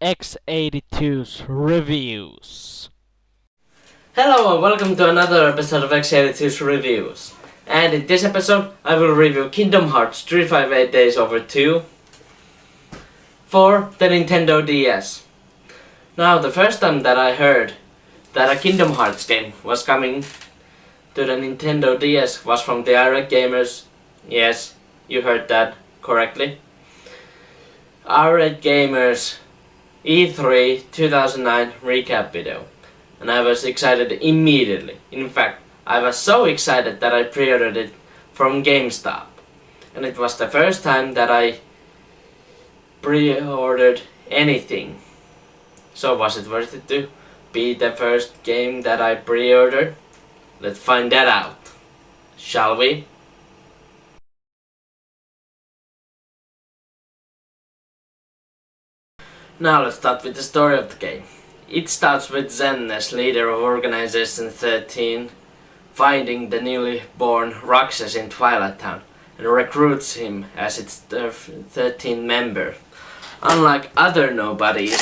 X82's Reviews. Hello and welcome to another episode of X82's Reviews. And in this episode I will review Kingdom Hearts 358 Days Over 2 for the Nintendo DS. Now the first time that I heard that a Kingdom Hearts game was coming to the Nintendo DS was from the Irate Gamers. Yes, you heard that correctly. Irate Gamers E3 2009 recap video. And I was excited immediately. In fact, I was so excited that I pre-ordered it from GameStop. And it was the first time that I pre-ordered anything. So was it worth it to be the first game that I pre-ordered? Let's find that out, shall we? Now let's start with the story of the game. It starts with Zen as leader of Organization 13 finding the newly born Roxas in Twilight Town and recruits him as its 13th member. Unlike other nobodies,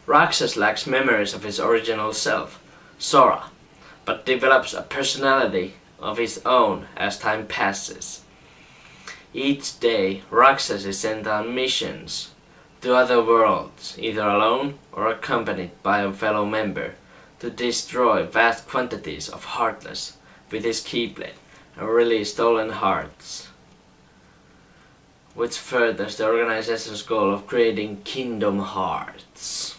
Roxas lacks memories of his original self, Sora, but develops a personality of his own as time passes. Each day, Roxas is sent on missions to other worlds, either alone or accompanied by a fellow member, to destroy vast quantities of Heartless with his Keyblade and release stolen hearts, which furthers the organization's goal of creating Kingdom Hearts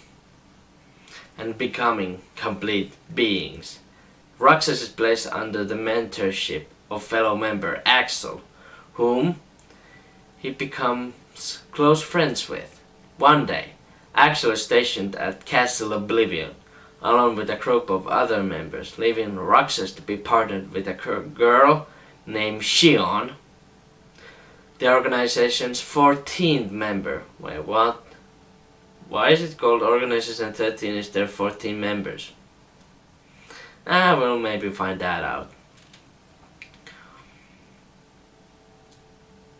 and becoming complete beings. Roxas is placed under the mentorship of fellow member Axel, whom he becomes close friends with. One day, Axel is stationed at Castle Oblivion, along with a group of other members, leaving Roxas to be partnered with a girl named Shion, the organization's 14th member. Wait, what? Why is it called Organization 13 if there are 14 members? We'll maybe find that out.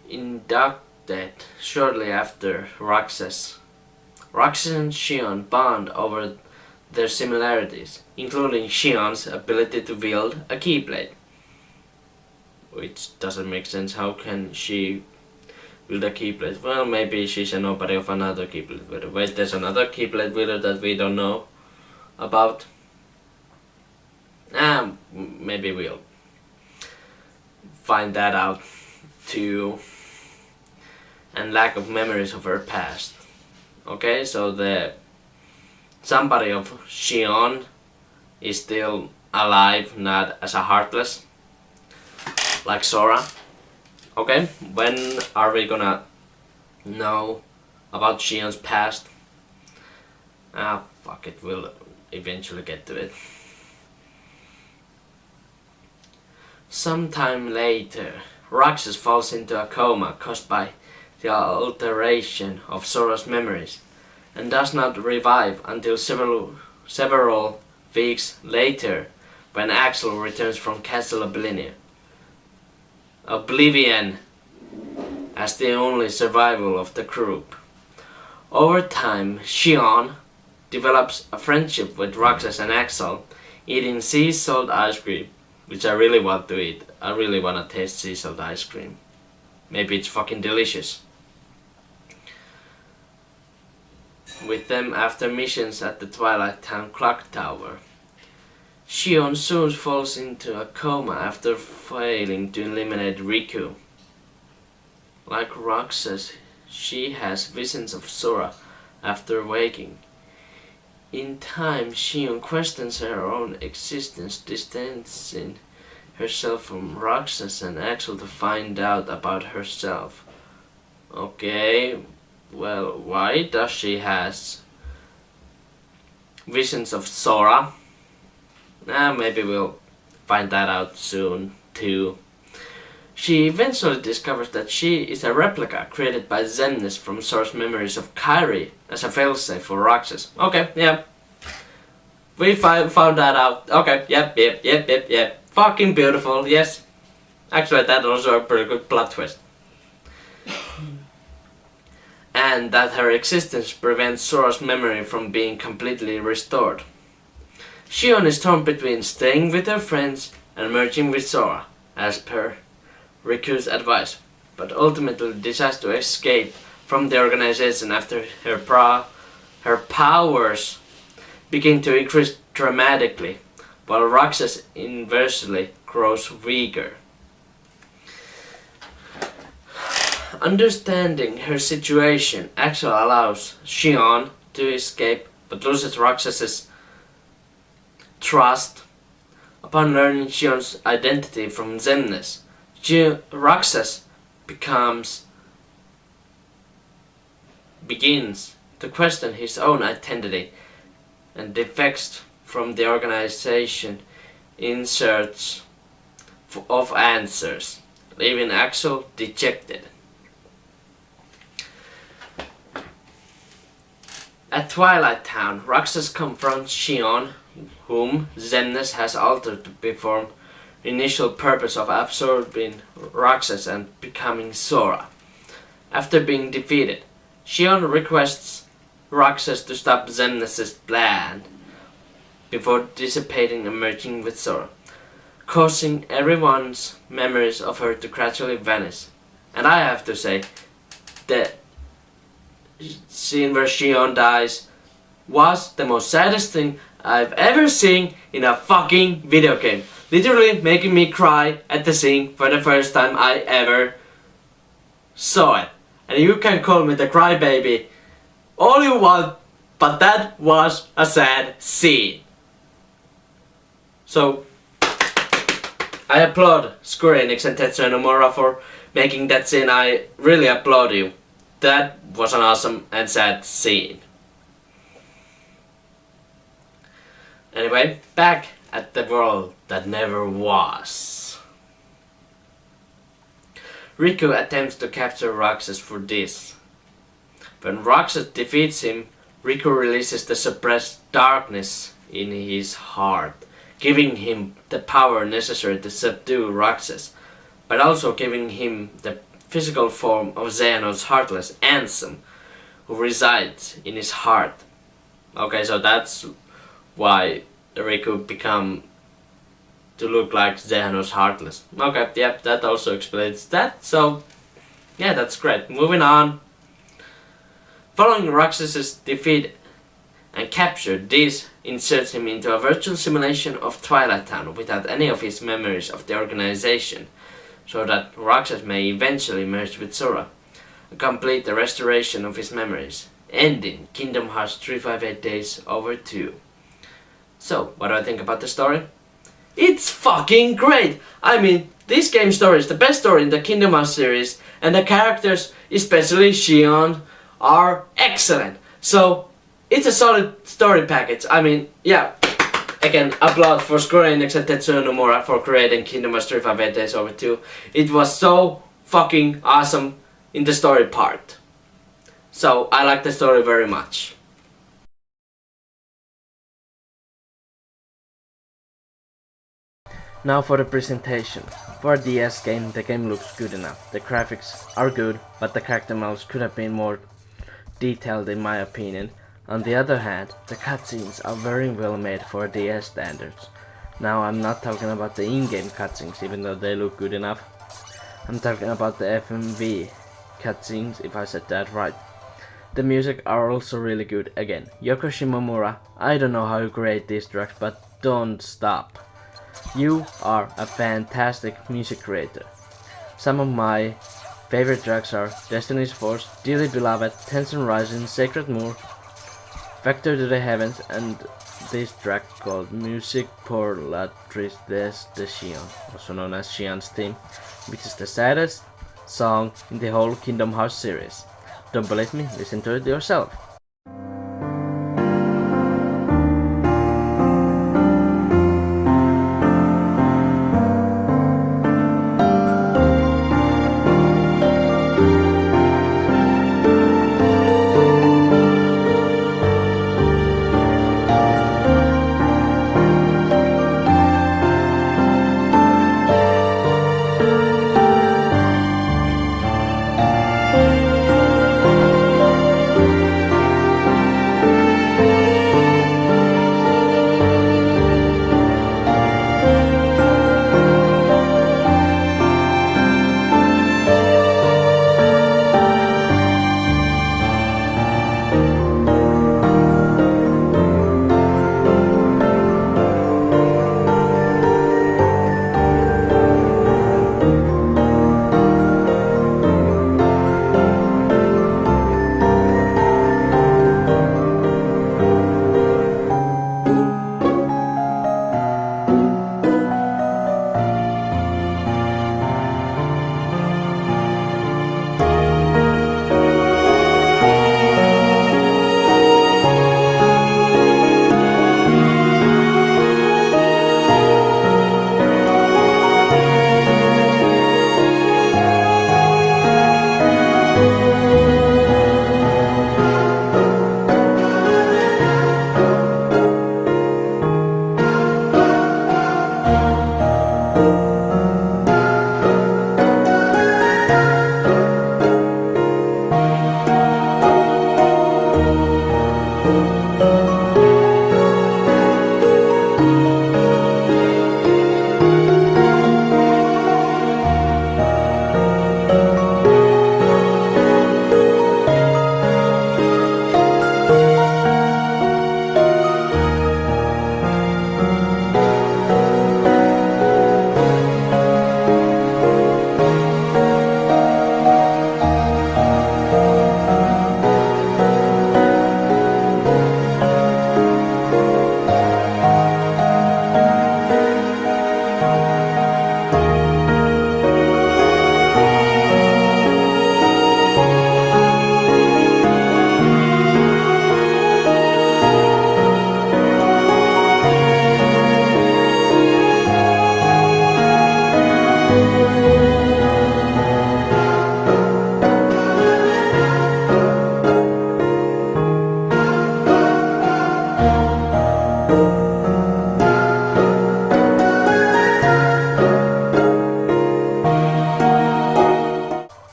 Inducted shortly after Roxas and Shion bond over their similarities, including Shion's ability to wield a Keyblade. Which doesn't make sense. How can she wield a Keyblade? Well, maybe she's a nobody of another Keyblade wielder. Wait, there's another Keyblade wielder that we don't know about? Maybe we'll find that out too. And lack of memories of her past. Okay, so the somebody of Shion is still alive, not as a Heartless, like Sora. Okay, when are we gonna know about Shion's past? Fuck it, we'll eventually get to it. Sometime later, Roxas falls into a coma caused by the alteration of Sora's memories and does not revive until several weeks later when Axel returns from Castle Oblivion as the only survival of the group. Over time, Shion develops a friendship with Roxas and Axel, eating sea salt ice cream, which I really want to eat. I really want to taste sea salt ice cream. Maybe it's fucking delicious. With them after missions at the Twilight Town clock tower. Shion soon falls into a coma after failing to eliminate Riku. Like Roxas, she has visions of Sora after waking. In time, Shion questions her own existence, distancing herself from Roxas and Axel to find out about herself. Okay, well, why does she has visions of Sora? Maybe we'll find that out soon too. She eventually discovers that she is a replica created by Zennis from Sora's memories of Kairi as a failsafe for Roxas. Okay, yeah. We found that out. Okay, yep. Fucking beautiful, yes. Actually, that was a pretty good plot twist. and that her existence prevents Sora's memory from being completely restored. Shion is torn between staying with her friends and merging with Sora, as per Riku's advice, but ultimately decides to escape from the organization after her powers begin to increase dramatically, while Roxas inversely grows weaker. Understanding her situation actually allows Shion to escape, but loses Roxas's trust. Upon learning Shion's identity from Xemnas, Roxas begins to question his own identity and defects from the organization in search of answers, leaving Axel dejected. At Twilight Town, Roxas confronts Shion, whom Xemnas has altered to perform the initial purpose of absorbing Roxas and becoming Sora. After being defeated, Shion requests Roxas to stop Xemnas' plan before dissipating and merging with Sora, causing everyone's memories of her to gradually vanish. And I have to say, the scene where Shion dies was the most saddest thing I've ever seen in a fucking video game. Literally making me cry at the scene for the first time I ever saw it. And you can call me the crybaby all you want, but that was a sad scene. So I applaud Square Enix and Tetsuya Nomura for making that scene. I really applaud you. That was an awesome and sad scene. Anyway, back at the world that never was. Riku attempts to capture Roxas for this. When Roxas defeats him, Riku releases the suppressed darkness in his heart, giving him the power necessary to subdue Roxas, but also giving him the physical form of Xehanor's Heartless Ansem, who resides in his heart. Okay, so that's why Riku become to look like Xehanor's Heartless. Okay, yep, that also explains that. So, yeah, that's great. Moving on. Following Roxas's defeat and capture, this inserts him into a virtual simulation of Twilight Town without any of his memories of the organization, so that Roxas may eventually merge with Sora and complete the restoration of his memories, ending Kingdom Hearts 358 Days Over 2. So, what do I think about the story? It's fucking great! I mean, this game story is the best story in the Kingdom Hearts series, and the characters, especially Shion, are excellent. So, it's a solid story package. I mean, yeah. Again, applaud for Square Enix and Tetsuya Nomura for creating Kingdom Hearts 358 Days Over 2. It was so fucking awesome in the story part. So, I like the story very much. Now for the presentation. For a DS game, the game looks good enough. The graphics are good, but the character models could have been more detailed in my opinion. On the other hand, the cutscenes are very well made for DS standards. Now I'm not talking about the in-game cutscenes, even though they look good enough. I'm talking about the FMV cutscenes, if I said that right. The music are also really good. Again, Yoko Shimomura, I don't know how you create these tracks, but don't stop. You are a fantastic music creator. Some of my favorite tracks are Destiny's Force, Dearly Beloved, Tension Rising, Sacred Moor, Factor to the Heavens, and this track called Music pour la Tristesse de Xion, also known as Xion's theme, which is the saddest song in the whole Kingdom Hearts series. Don't believe me? Listen to it yourself.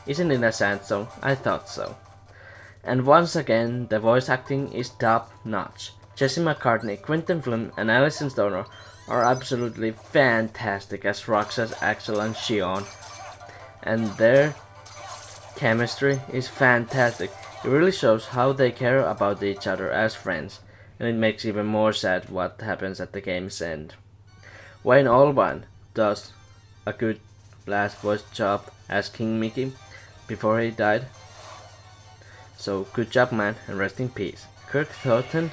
Isn't it a sad song? I thought so. And once again, the voice acting is top notch. Jesse McCartney, Quentin Flynn, and Alison Stoner are absolutely fantastic as Roxas, Axel, and Shion. And their chemistry is fantastic. It really shows how they care about each other as friends, and it makes even more sad what happens at the game's end. Wayne Allwine does a good last voice job as King Mickey before he died. So good job, man, and rest in peace. Kirk Thornton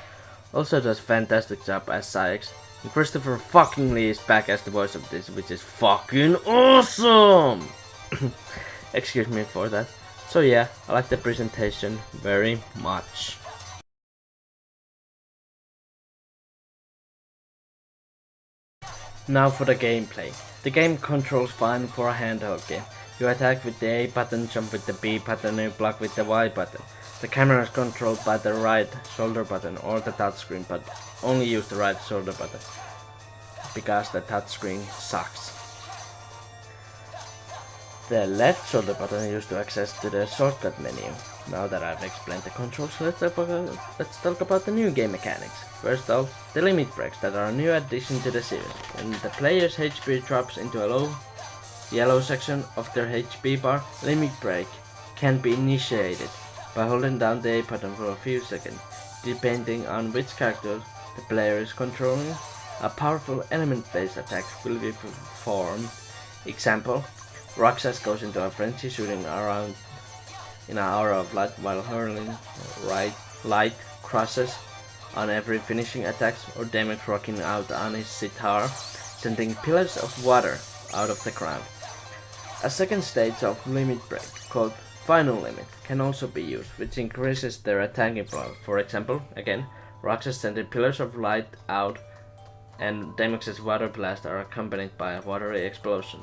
also does a fantastic job as Syx, and Christopher fucking Lee is back as the voice of this, which is fucking awesome! Excuse me for that. So yeah, I like the presentation very much. Now for the gameplay. The game controls fine for a handheld game. You attack with the A button, jump with the B button, and block with the Y button. The camera is controlled by the right shoulder button or the touchscreen, but only use the right shoulder button because the touchscreen sucks. The left shoulder button is used to access to the shortcut menu. Now that I've explained the controls, let's talk about the new game mechanics. First off, the limit breaks that are a new addition to the series. When the player's HP drops into a low yellow section of their HP bar, limit break can be initiated by holding down the A button for a few seconds. Depending on which character the player is controlling, a powerful element-based attack will be performed. Example, Roxas goes into a frenzy, shooting around in an aura of light while hurling light crosses on every finishing attacks, or damage rocking out on his sitar, sending pillars of water out of the ground. A second stage of limit break, called Final Limit, can also be used, which increases their attacking power. For example, again, Roxas sending pillars of light out, and Damex's water blast are accompanied by a watery explosion.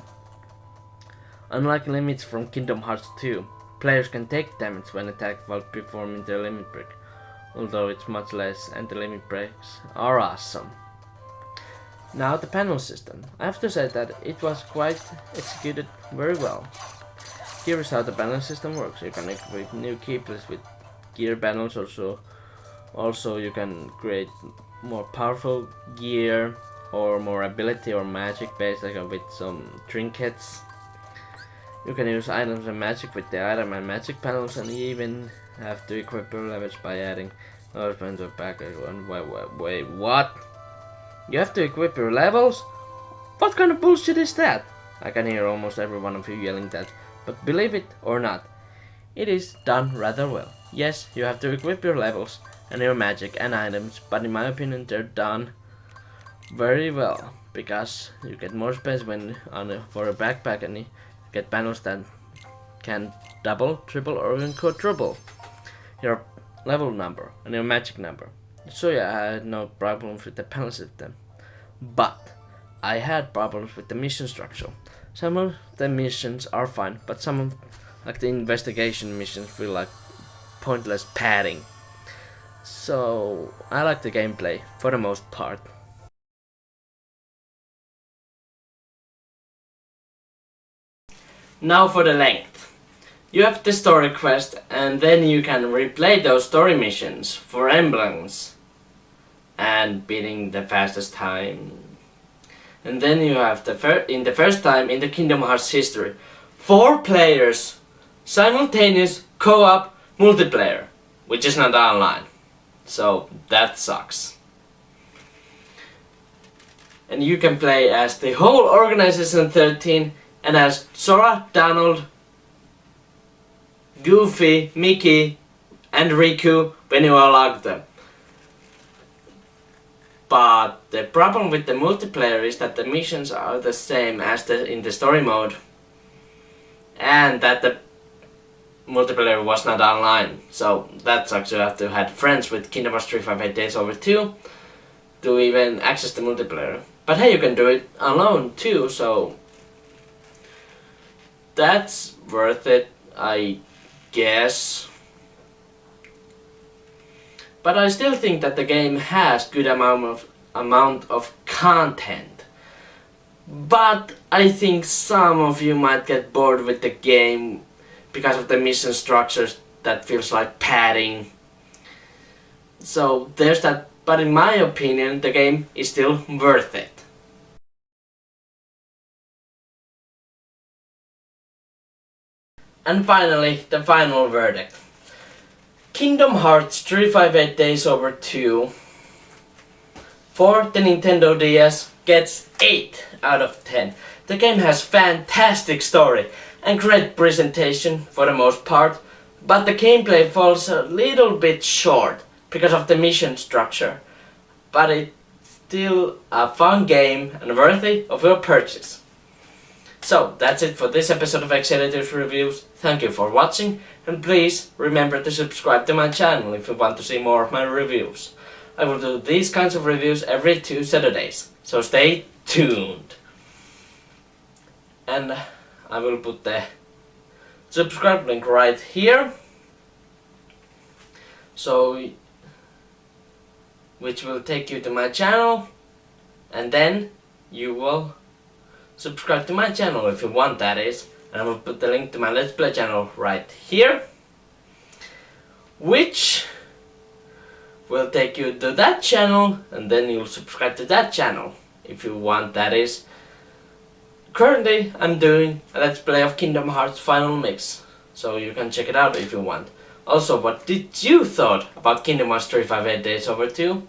Unlike limits from Kingdom Hearts 2, players can take damage when attacked while performing their limit break, although it's much less, and the limit breaks are awesome. Now the panel system. I have to say that it was quite executed very well. Here is how the panel system works. You can equip new keyblades with gear panels. Also you can create more powerful gear or more ability or magic based, like with some trinkets. You can use items and magic with the item and magic panels, and you even have to equip your levels by adding another pen to a package. Wait, what? You have to equip your levels? What kind of bullshit is that? I can hear almost every one of you yelling that, but believe it or not, it is done rather well. Yes, you have to equip your levels and your magic and items, but in my opinion they're done very well, because you get more space when for a backpack, and you get panels that can double, triple, or even quadruple your level number and your magic number. So yeah, I had no problems with the panel system, but I had problems with the mission structure. Some of the missions are fine, but some of like the investigation missions feel like pointless padding. So I like the gameplay for the most part. Now for the length. You have the story quest, and then you can replay those story missions for emblems and beating the fastest time. And then you have in the first time in the Kingdom Hearts history, 4 players simultaneous co-op multiplayer, which is not online. So that sucks. And you can play as the whole Organization 13 and as Sora, Donald, Goofy, Mickey, and Riku when you unlock them. But the problem with the multiplayer is that the missions are the same as in the story mode, and that the multiplayer was not online. So that sucks. You have to have friends with Kingdom Hearts 358 Days Over 2 to even access the multiplayer. But hey, you can do it alone too, so that's worth it, I guess. But I still think that the game has good amount of content. But I think some of you might get bored with the game because of the mission structures that feels like padding. So there's that, but in my opinion the game is still worth it. And finally, the final verdict. Kingdom Hearts 358 Days Over 2 for the Nintendo DS gets 8 out of 10. The game has fantastic story and great presentation for the most part, but the gameplay falls a little bit short because of the mission structure. But it's still a fun game and worthy of your purchase. So that's it for this episode of X82's Reviews. Thank you for watching, and please remember to subscribe to my channel if you want to see more of my reviews. I will do these kinds of reviews every 2 Saturdays, so stay tuned. And I will put the subscribe link right here, so which will take you to my channel, and then you will subscribe to my channel if you want, that is. And I will put the link to my Let's Play channel right here, which will take you to that channel, and then you'll subscribe to that channel if you want, that is. Currently I'm doing a Let's Play of Kingdom Hearts Final Mix, so you can check it out if you want. Also, what did you thought about Kingdom Hearts 358 Days Over 2?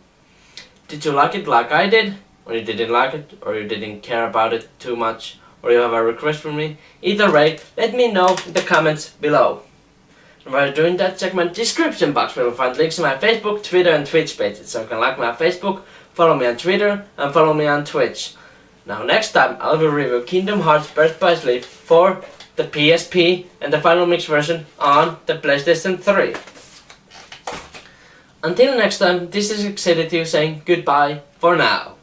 Did you like it like I did? Or you didn't like it? Or you didn't care about it too much? Or you have a request from me? Either way, let me know in the comments below. And while doing that, check my description box where you'll find links to my Facebook, Twitter and Twitch pages. So you can like my Facebook, follow me on Twitter and follow me on Twitch. Now next time I will review Kingdom Hearts Birth by Sleep for the PSP and the Final Mix version on the PlayStation 3. Until next time, this is X82 saying goodbye for now.